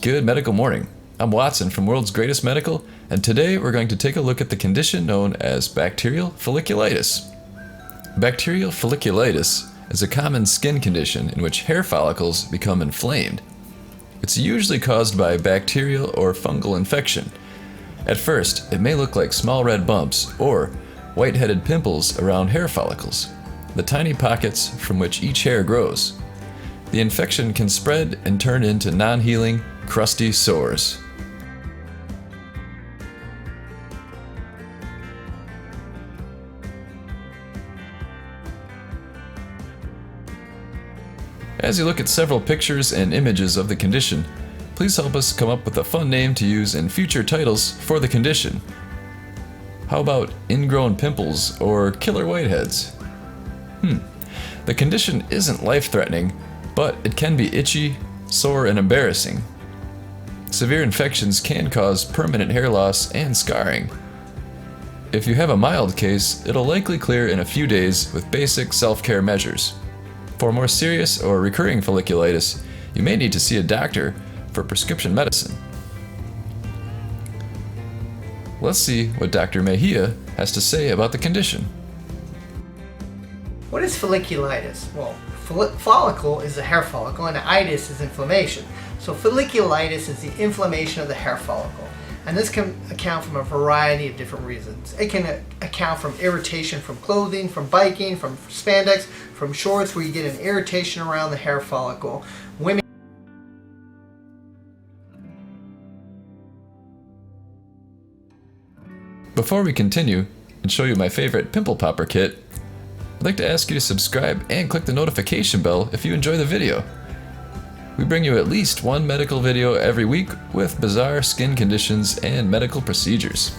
Good medical morning. I'm Watson from World's Greatest Medical, and today we're going to take a look at the condition known as bacterial folliculitis. Bacterial folliculitis is a common skin condition in which hair follicles become inflamed. It's usually caused by bacterial or fungal infection. At first, it may look like small red bumps or white-headed pimples around hair follicles, the tiny pockets from which each hair grows. The infection can spread and turn into non-healing, crusty sores. As you look at several pictures and images of the condition, please help us come up with a fun name to use in future titles for the condition. How about ingrown pimples or killer whiteheads? The condition isn't life-threatening, but it can be itchy, sore, and embarrassing. Severe infections can cause permanent hair loss and scarring. If you have a mild case, it'll likely clear in a few days with basic self-care measures. For more serious or recurring folliculitis, you may need to see a doctor for prescription medicine. Let's see what Dr. Mejia has to say about the condition. What is folliculitis? Well, follicle is a hair follicle and itis is inflammation. So folliculitis is the inflammation of the hair follicle. And this can account from a variety of different reasons. It can account from irritation from clothing, from biking, from spandex, from shorts where you get an irritation around the hair follicle. Women. Before we continue and show you my favorite pimple popper kit, I'd like to ask you to subscribe and click the notification bell if you enjoy the video. We bring you at least one medical video every week with bizarre skin conditions and medical procedures.